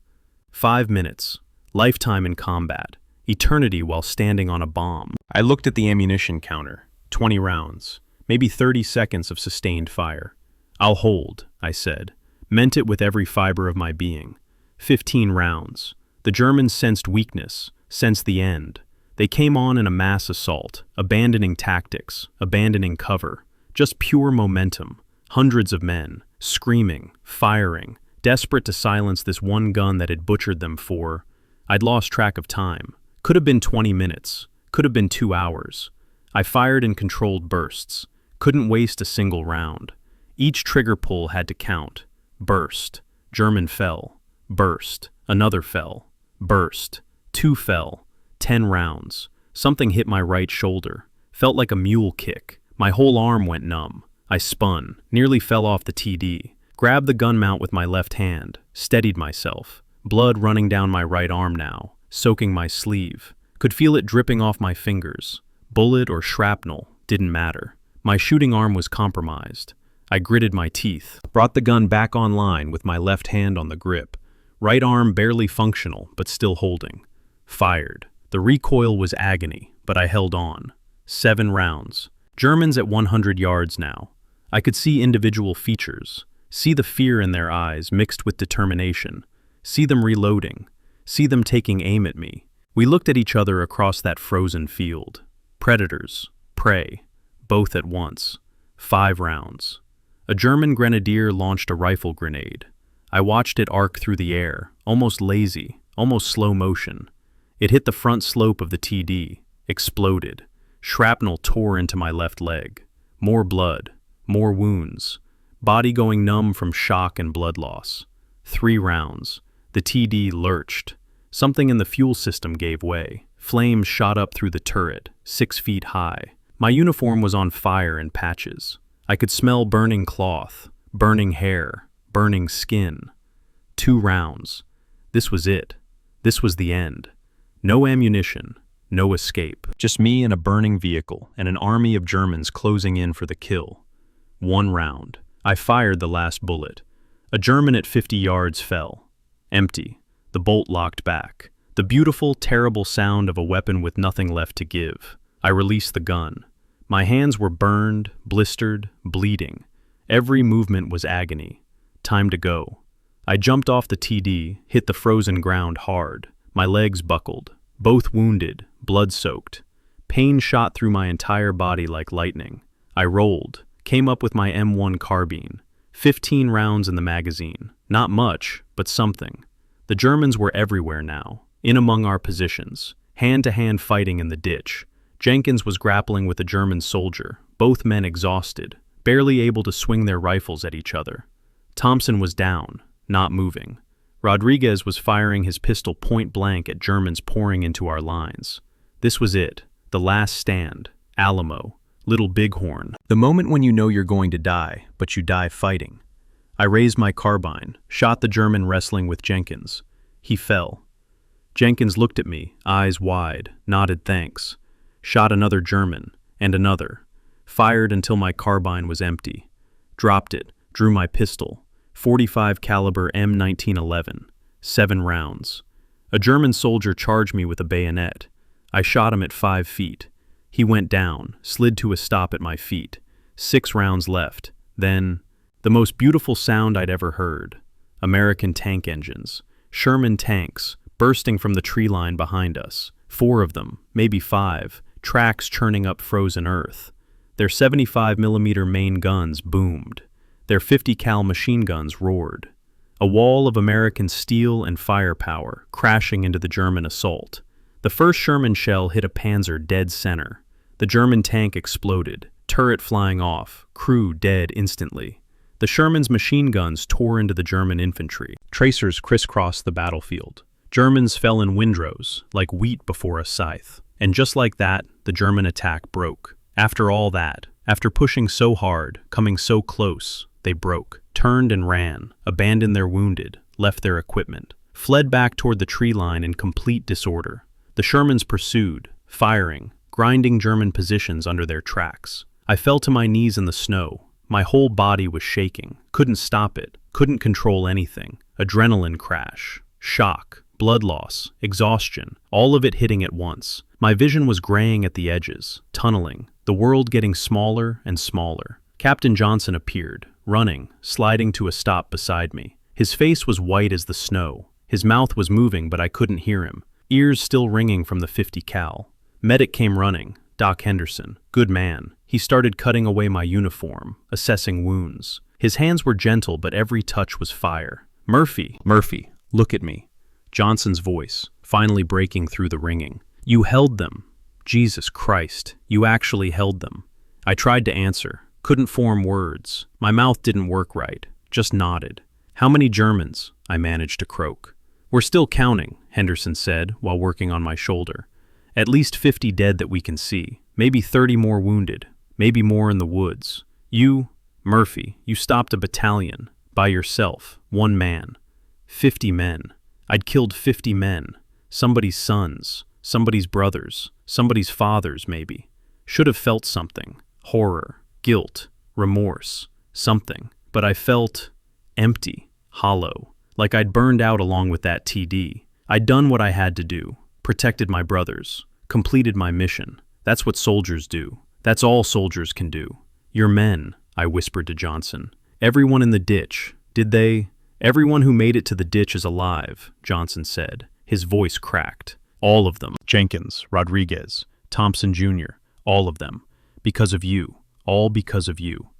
5 minutes. Lifetime in combat. Eternity while standing on a bomb. I looked at the ammunition counter. 20 rounds. Maybe 30 seconds of sustained fire. "I'll hold," I said. Meant it with every fiber of my being. 15 rounds. The Germans sensed weakness, sensed the end. They came on in a mass assault, abandoning tactics, abandoning cover. Just pure momentum. Hundreds of men, screaming, firing, desperate to silence this one gun that had butchered them for... I'd lost track of time. Could have been 20 minutes. Could have been 2 hours. I fired in controlled bursts. Couldn't waste a single round. Each trigger pull had to count. Burst. German fell. Burst. Another fell. Burst. 2 fell. 10 rounds. Something hit my right shoulder. Felt like a mule kick. My whole arm went numb. I spun. Nearly fell off the TD. Grabbed the gun mount with my left hand. Steadied myself. Blood running down my right arm now. Soaking my sleeve. Could feel it dripping off my fingers. Bullet or shrapnel. Didn't matter. My shooting arm was compromised. I gritted my teeth. Brought the gun back online with my left hand on the grip. Right arm barely functional, but still holding. Fired. The recoil was agony, but I held on. 7 rounds. Germans at 100 yards now. I could see individual features. See the fear in their eyes mixed with determination. See them reloading. See them taking aim at me. We looked at each other across that frozen field. Predators. Prey. Both at once. 5 rounds. A German grenadier launched a rifle grenade. I watched it arc through the air, almost lazy, almost slow motion. It hit the front slope of the TD, exploded. Shrapnel tore into my left leg. More blood, more wounds. Body going numb from shock and blood loss. 3 rounds. The TD lurched. Something in the fuel system gave way. Flames shot up through the turret, 6 feet high. My uniform was on fire in patches. I could smell burning cloth, burning hair, burning skin. 2 rounds. This was it. This was the end. No ammunition, no escape. Just me and a burning vehicle and an army of Germans closing in for the kill. 1 round. I fired the last bullet. A German at 50 yards fell. Empty. The bolt locked back. The beautiful, terrible sound of a weapon with nothing left to give. I released the gun. My hands were burned, blistered, bleeding. Every movement was agony. Time to go. I jumped off the TD, hit the frozen ground hard. My legs buckled. Both wounded, blood-soaked. Pain shot through my entire body like lightning. I rolled, came up with my M1 carbine. 15 rounds in the magazine. Not much, but something. The Germans were everywhere now, in among our positions, hand-to-hand fighting in the ditch. Jenkins was grappling with a German soldier, both men exhausted, barely able to swing their rifles at each other. Thompson was down, not moving. Rodriguez was firing his pistol point-blank at Germans pouring into our lines. This was it, the last stand, Alamo, Little Bighorn. The moment when you know you're going to die, but you die fighting. I raised my carbine, shot the German wrestling with Jenkins. He fell. Jenkins looked at me, eyes wide, nodded thanks. Shot another German, and another. Fired until my carbine was empty. Dropped it, drew my pistol. .45 caliber M1911. 7 rounds. A German soldier charged me with a bayonet. I shot him at 5 feet. He went down, slid to a stop at my feet. 6 rounds left. Then, the most beautiful sound I'd ever heard. American tank engines. Sherman tanks, bursting from the tree line behind us. 4 of them, maybe 5, tracks churning up frozen earth. Their 75mm main guns boomed. Their 50 cal machine guns roared. A wall of American steel and firepower crashing into the German assault. The first Sherman shell hit a Panzer dead center. The German tank exploded, turret flying off, crew dead instantly. The Sherman's machine guns tore into the German infantry. Tracers crisscrossed the battlefield. Germans fell in windrows, like wheat before a scythe. And just like that, the German attack broke. After all that, after pushing so hard, coming so close, they broke, turned and ran, abandoned their wounded, left their equipment, fled back toward the tree line in complete disorder. The Shermans pursued, firing, grinding German positions under their tracks. I fell to my knees in the snow. My whole body was shaking. Couldn't stop it. Couldn't control anything. Adrenaline crash. Shock. Blood loss. Exhaustion. All of it hitting at once. My vision was graying at the edges. Tunneling. The world getting smaller and smaller. Captain Johnson appeared, running, sliding to a stop beside me. His face was white as the snow. His mouth was moving, but I couldn't hear him. Ears still ringing from the 50 cal. Medic came running. Doc Henderson. Good man. He started cutting away my uniform, assessing wounds. His hands were gentle, but every touch was fire. Murphy, look at me. Johnson's voice, finally breaking through the ringing. You held them. Jesus Christ, you actually held them. I tried to answer, couldn't form words. My mouth didn't work right, just nodded. How many Germans? I managed to croak. We're still counting, Henderson said while working on my shoulder. At least 50 dead that we can see, maybe 30 more wounded, maybe more in the woods. You, Murphy, you stopped a battalion, by yourself, one man. 50 men. I'd killed 50 men. Somebody's sons, somebody's brothers, somebody's fathers maybe. Should have felt something. Horror, guilt, remorse, something. But I felt empty, hollow, like I'd burned out along with that TD. I'd done what I had to do, protected my brothers, completed my mission. That's what soldiers do. That's all soldiers can do. You're men, I whispered to Johnson. Everyone in the ditch, did they? Everyone who made it to the ditch is alive, Johnson said. His voice cracked. All of them. Jenkins, Rodriguez, Thompson Jr., all of them. Because of you. All because of you.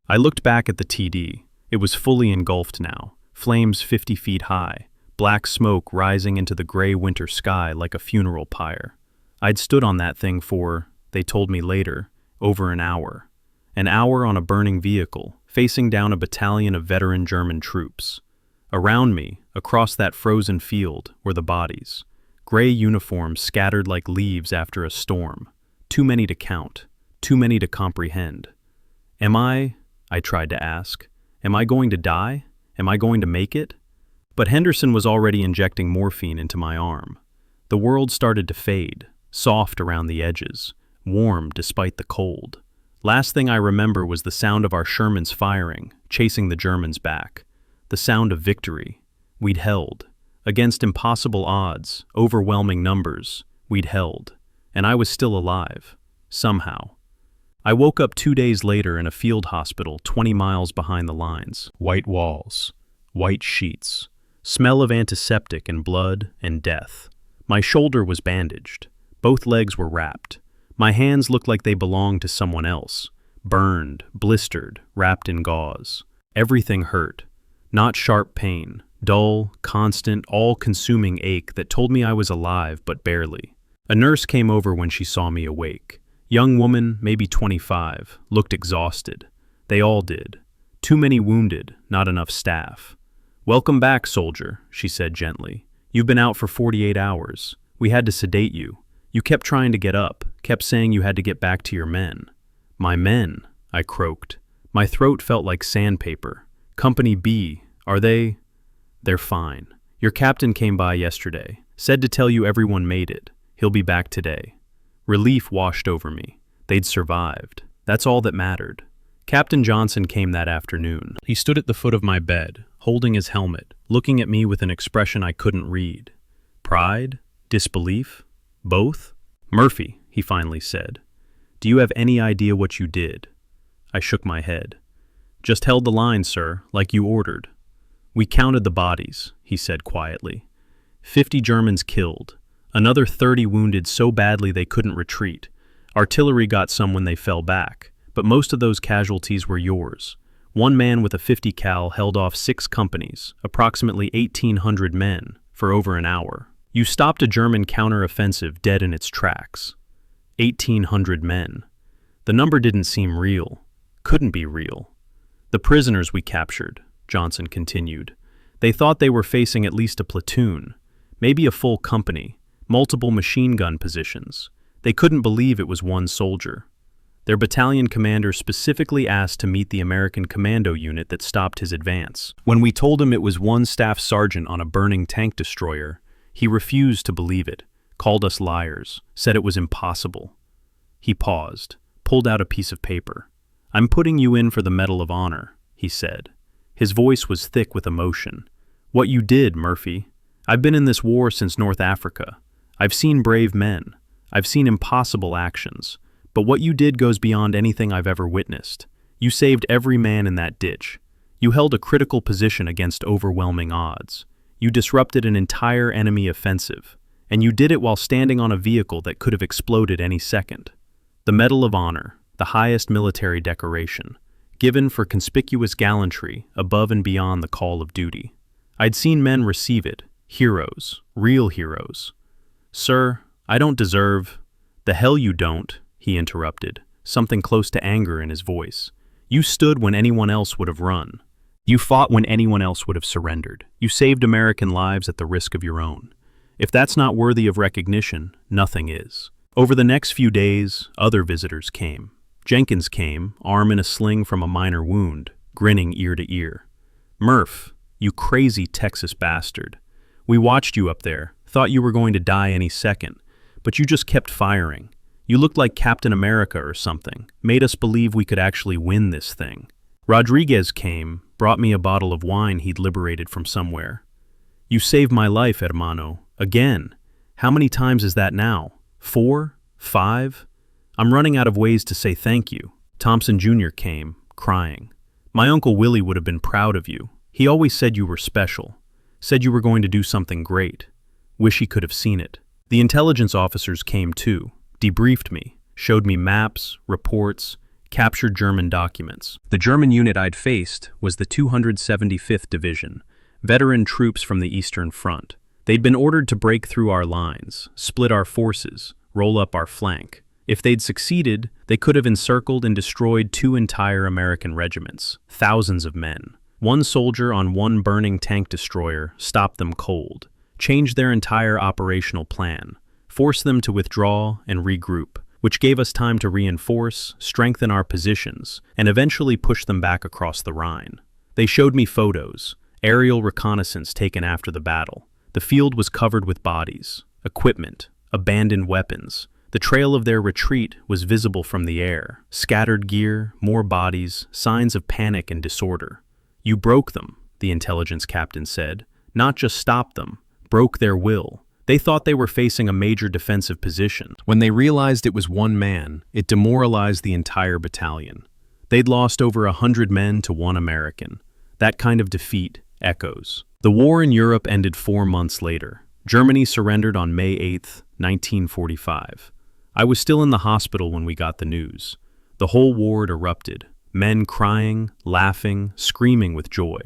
I looked back at the TD. It was fully engulfed now. Flames 50 feet high. Black smoke rising into the gray winter sky like a funeral pyre. I'd stood on that thing for, they told me later, over an hour. An hour on a burning vehicle, facing down a battalion of veteran German troops. Around me, across that frozen field, were the bodies. Gray uniforms scattered like leaves after a storm. Too many to count. Too many to comprehend. Am I tried to ask, am I going to die? Am I going to make it? But Henderson was already injecting morphine into my arm. The world started to fade, soft around the edges, warm despite the cold. Last thing I remember was the sound of our Shermans firing, chasing the Germans back. The sound of victory. We'd held. Against impossible odds, overwhelming numbers, we'd held. And I was still alive. Somehow. I woke up 2 days later in a field hospital 20 miles behind the lines. White walls. White sheets. Smell of antiseptic and blood and death. My shoulder was bandaged. Both legs were wrapped. My hands looked like they belonged to someone else. Burned, blistered, wrapped in gauze. Everything hurt. Not sharp pain. Dull, constant, all-consuming ache that told me I was alive, but barely. A nurse came over when she saw me awake. Young woman, maybe 25, looked exhausted. They all did. Too many wounded, not enough staff. Welcome back, soldier, she said gently. You've been out for 48 hours. We had to sedate you. You kept trying to get up, kept saying you had to get back to your men. My men, I croaked. My throat felt like sandpaper. Company B, are they? They're fine. Your captain came by yesterday, said to tell you everyone made it. He'll be back today. Relief washed over me. They'd survived. That's all that mattered. Captain Johnson came that afternoon. He stood at the foot of my bed, holding his helmet, looking at me with an expression I couldn't read. Pride? Disbelief? Both? Murphy, he finally said. Do you have any idea what you did? I shook my head. Just held the line, sir, like you ordered. We counted the bodies, he said quietly. 50 Germans killed. Another 30 wounded so badly they couldn't retreat. Artillery got some when they fell back, but most of those casualties were yours. One man with a 50 cal held off 6 companies, approximately 1,800 men, for over an hour. You stopped a German counter-offensive dead in its tracks. 1,800 men. The number didn't seem real. Couldn't be real. The prisoners we captured, Johnson continued. They thought they were facing at least a platoon, maybe a full company, multiple machine gun positions. They couldn't believe it was one soldier. Their battalion commander specifically asked to meet the American commando unit that stopped his advance. When we told him it was one staff sergeant on a burning tank destroyer, he refused to believe it, called us liars, said it was impossible. He paused, pulled out a piece of paper. "I'm putting you in for the Medal of Honor," he said. His voice was thick with emotion. "What you did, Murphy. I've been in this war since North Africa. I've seen brave men. I've seen impossible actions. But what you did goes beyond anything I've ever witnessed. You saved every man in that ditch. You held a critical position against overwhelming odds. You disrupted an entire enemy offensive. And you did it while standing on a vehicle that could have exploded any second. The Medal of Honor, the highest military decoration, given for conspicuous gallantry above and beyond the call of duty. I'd seen men receive it, heroes, real heroes. Sir, I don't deserve— The hell you don't, he interrupted, something close to anger in his voice. You stood when anyone else would have run. You fought when anyone else would have surrendered. You saved American lives at the risk of your own. If that's not worthy of recognition, nothing is. Over the next few days, other visitors came. Jenkins came, arm in a sling from a minor wound, grinning ear to ear. "Murph, you crazy Texas bastard. We watched you up there, thought you were going to die any second, but you just kept firing. You looked like Captain America or something, made us believe we could actually win this thing." Rodriguez came, brought me a bottle of wine he'd liberated from somewhere. "You saved my life, hermano. Again. How many times is that now? 4? 5? I'm running out of ways to say thank you." Thompson Jr. came, crying. "My Uncle Willie would have been proud of you. He always said you were special. Said you were going to do something great. Wish he could have seen it." The intelligence officers came too, debriefed me, showed me maps, reports, captured German documents. The German unit I'd faced was the 275th Division, veteran troops from the Eastern Front. They'd been ordered to break through our lines, split our forces, roll up our flank. If they'd succeeded, they could have encircled and destroyed 2 entire American regiments, thousands of men. One soldier on one burning tank destroyer stopped them cold, changed their entire operational plan, forced them to withdraw and regroup, which gave us time to reinforce, strengthen our positions, and eventually push them back across the Rhine. They showed me photos, aerial reconnaissance taken after the battle. The field was covered with bodies, equipment, abandoned weapons. The trail of their retreat was visible from the air. Scattered gear, more bodies, signs of panic and disorder. "You broke them," the intelligence captain said. "Not just stopped them, broke their will." They thought they were facing a major defensive position. When they realized it was one man, it demoralized the entire battalion. They'd lost over 100 men to 1 American. That kind of defeat echoes. The war in Europe ended 4 months later. Germany surrendered on May 8, 1945. I was still in the hospital when we got the news. The whole ward erupted, men crying, laughing, screaming with joy.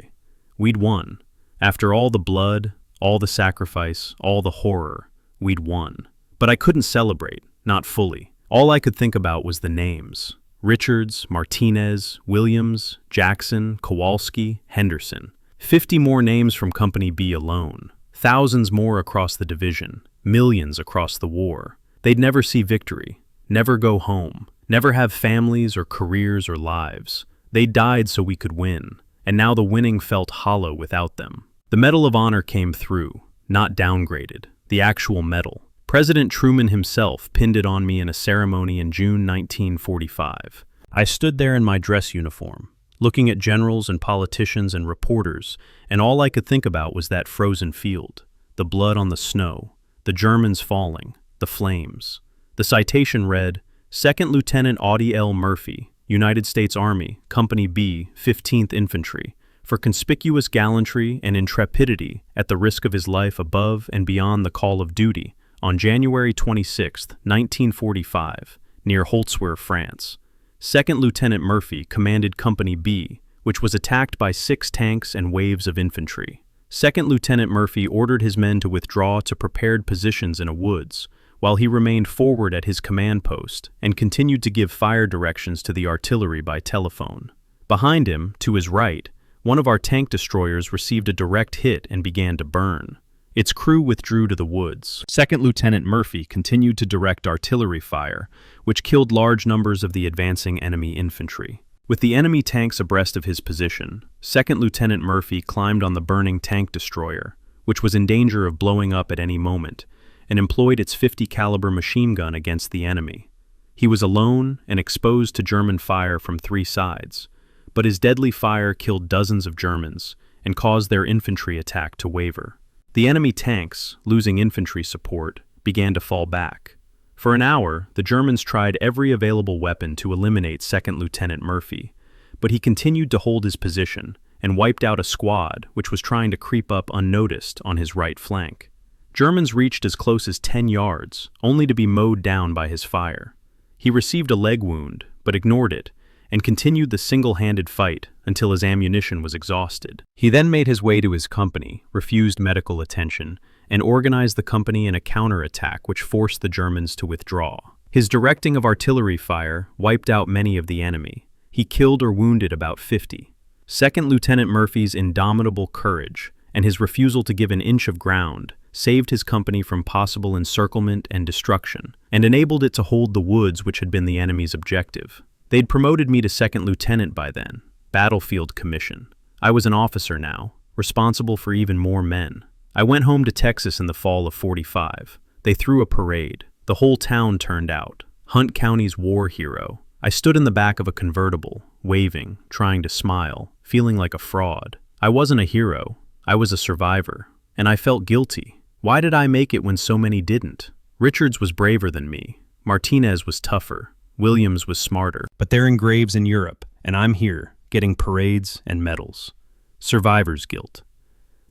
We'd won. After all the blood, all the sacrifice, all the horror, we'd won. But I couldn't celebrate, not fully. All I could think about was the names. Richards, Martinez, Williams, Jackson, Kowalski, Henderson. 50 more names from Company B alone. Thousands more across the division. Millions across the war. They'd never see victory, never go home, never have families or careers or lives. They died so we could win, and now the winning felt hollow without them. The Medal of Honor came through, not downgraded, the actual medal. President Truman himself pinned it on me in a ceremony in June 1945. I stood there in my dress uniform, looking at generals and politicians and reporters, and all I could think about was that frozen field, the blood on the snow, the Germans falling, the flames. The citation read, "Second Lieutenant Audie L. Murphy, United States Army, Company B, 15th Infantry, for conspicuous gallantry and intrepidity at the risk of his life above and beyond the call of duty on January 26, 1945, near Holtzwihr, France. Second Lieutenant Murphy commanded Company B, which was attacked by 6 tanks and waves of infantry. Second Lieutenant Murphy ordered his men to withdraw to prepared positions in a woods, while he remained forward at his command post and continued to give fire directions to the artillery by telephone. Behind him, to his right, one of our tank destroyers received a direct hit and began to burn. Its crew withdrew to the woods. Second Lieutenant Murphy continued to direct artillery fire, which killed large numbers of the advancing enemy infantry. With the enemy tanks abreast of his position, Second Lieutenant Murphy climbed on the burning tank destroyer, which was in danger of blowing up at any moment, and employed its 50 caliber machine gun against the enemy. He was alone and exposed to German fire from 3 sides, but his deadly fire killed dozens of Germans and caused their infantry attack to waver. The enemy tanks, losing infantry support, began to fall back. For an hour, the Germans tried every available weapon to eliminate 2nd Lieutenant Murphy, but he continued to hold his position and wiped out a squad which was trying to creep up unnoticed on his right flank. Germans reached as close as 10 yards, only to be mowed down by his fire. He received a leg wound, but ignored it, and continued the single-handed fight until his ammunition was exhausted. He then made his way to his company, refused medical attention, and organized the company in a counterattack which forced the Germans to withdraw. His directing of artillery fire wiped out many of the enemy. He killed or wounded about 50. 2nd Lieutenant Murphy's indomitable courage and his refusal to give an inch of ground saved his company from possible encirclement and destruction, and enabled it to hold the woods which had been the enemy's objective. They'd promoted me to 2nd Lieutenant by then, battlefield commission. I was an officer now, responsible for even more men. I went home to Texas in the fall of '45. They threw a parade. The whole town turned out. Hunt County's war hero. I stood in the back of a convertible, waving, trying to smile, feeling like a fraud. I wasn't a hero. I was a survivor. And I felt guilty. Why did I make it when so many didn't? Richards was braver than me. Martinez was tougher. Williams was smarter. But they're in graves in Europe, and I'm here, getting parades and medals. Survivor's guilt.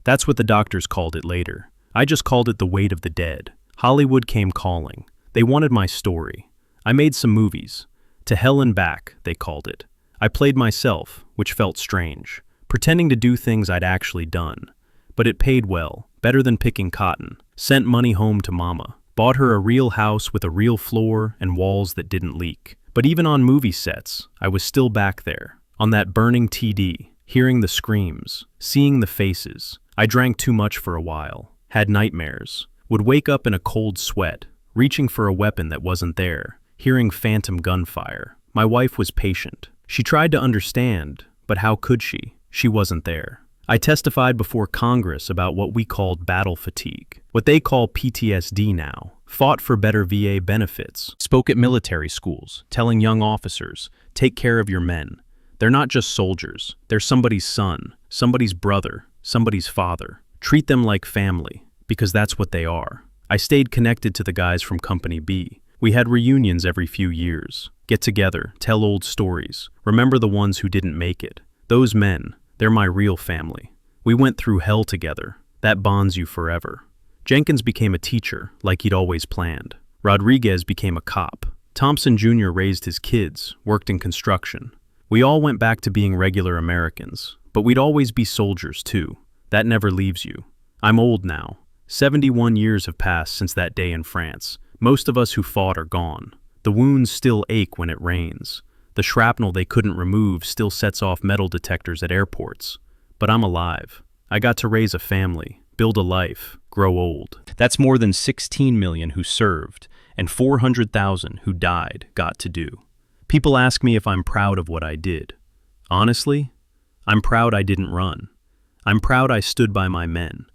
That's what the doctors called it later. I just called it the weight of the dead. Hollywood came calling. They wanted my story. I made some movies. To Hell and Back, they called it. I played myself, which felt strange, pretending to do things I'd actually done. But it paid well, better than picking cotton. Sent money home to Mama. Bought her a real house with a real floor and walls that didn't leak. But even on movie sets, I was still back there, on that burning TD, hearing the screams, seeing the faces. I drank too much for a while, had nightmares, would wake up in a cold sweat, reaching for a weapon that wasn't there, hearing phantom gunfire. My wife was patient. She tried to understand, but how could she? She wasn't there. I testified before Congress about what we called battle fatigue, what they call PTSD now, fought for better VA benefits, spoke at military schools, telling young officers, take care of your men. They're not just soldiers, they're somebody's son, somebody's brother, somebody's father. Treat them like family, because that's what they are. I stayed connected to the guys from Company B. We had reunions every few years. Get together, tell old stories, remember the ones who didn't make it. Those men, they're my real family. We went through hell together. That bonds you forever. Jenkins became a teacher, like he'd always planned. Rodriguez became a cop. Thompson Jr. raised his kids, worked in construction. We all went back to being regular Americans, but we'd always be soldiers too. That never leaves you. I'm old now. 71 years have passed since that day in France. Most of us who fought are gone. The wounds still ache when it rains. The shrapnel they couldn't remove still sets off metal detectors at airports. But I'm alive. I got to raise a family, build a life, grow old. That's more than 16 million who served, and 400,000 who died got to do. People ask me if I'm proud of what I did. Honestly, I'm proud I didn't run. I'm proud I stood by my men.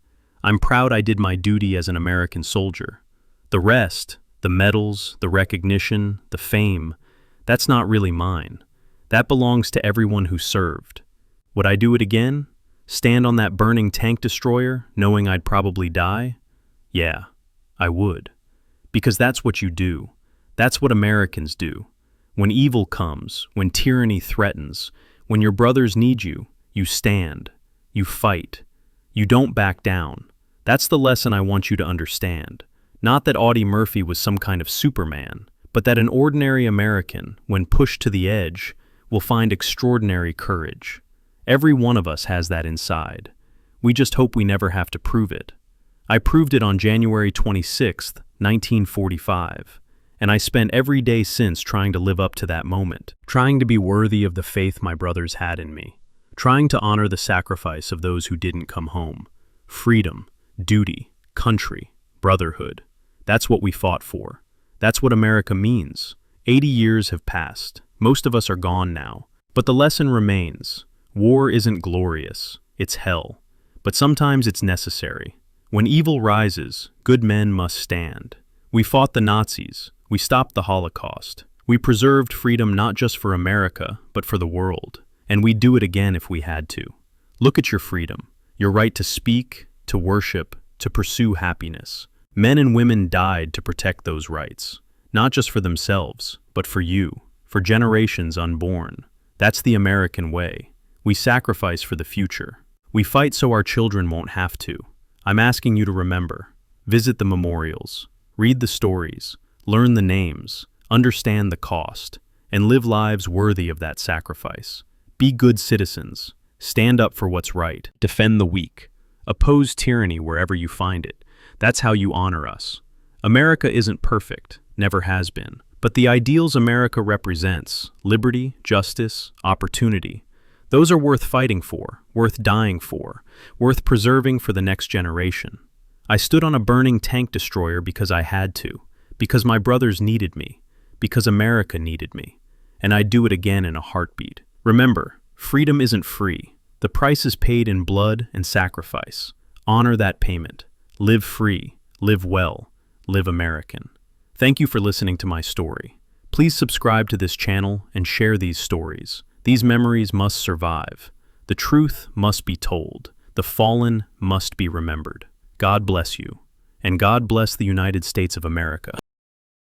I'm proud I did my duty as an American soldier. The rest, the medals, the recognition, the fame, that's not really mine. That belongs to everyone who served. Would I do it again? Stand on that burning tank destroyer, knowing I'd probably die? Yeah, I would. Because that's what you do. That's what Americans do. When evil comes, when tyranny threatens, when your brothers need you, you stand. You fight. You don't back down. That's the lesson I want you to understand. Not that Audie Murphy was some kind of Superman, but that an ordinary American, when pushed to the edge, will find extraordinary courage. Every one of us has that inside. We just hope we never have to prove it. I proved it on January 26, 1945, and I spent every day since trying to live up to that moment, trying to be worthy of the faith my brothers had in me, trying to honor the sacrifice of those who didn't come home. Freedom, duty, country, brotherhood. That's what we fought for. That's what America means. 80 years have passed. Most of us are gone now. But the lesson remains. War isn't glorious. It's hell. But sometimes it's necessary. When evil rises, good men must stand. We fought the Nazis. We stopped the Holocaust. We preserved freedom not just for America, but for the world. And we'd do it again if we had to. Look at your freedom, your right to speak, to worship, to pursue happiness. Men and women died to protect those rights, not just for themselves, but for you, for generations unborn. That's the American way. We sacrifice for the future. We fight so our children won't have to. I'm asking you to remember. Visit the memorials, read the stories, learn the names, understand the cost, and live lives worthy of that sacrifice. Be good citizens. Stand up for what's right. Defend the weak. Oppose tyranny wherever you find it. That's how you honor us. America isn't perfect, never has been. But the ideals America represents, liberty, justice, opportunity, those are worth fighting for, worth dying for, worth preserving for the next generation. I stood on a burning tank destroyer because I had to, because my brothers needed me, because America needed me, and I'd do it again in a heartbeat. Remember, freedom isn't free. The price is paid in blood and sacrifice. Honor that payment. Live free, live well, live American. Thank you for listening to my story. Please subscribe to this channel and share these stories. These memories must survive. The truth must be told. The fallen must be remembered. God bless you, and God bless the United States of America.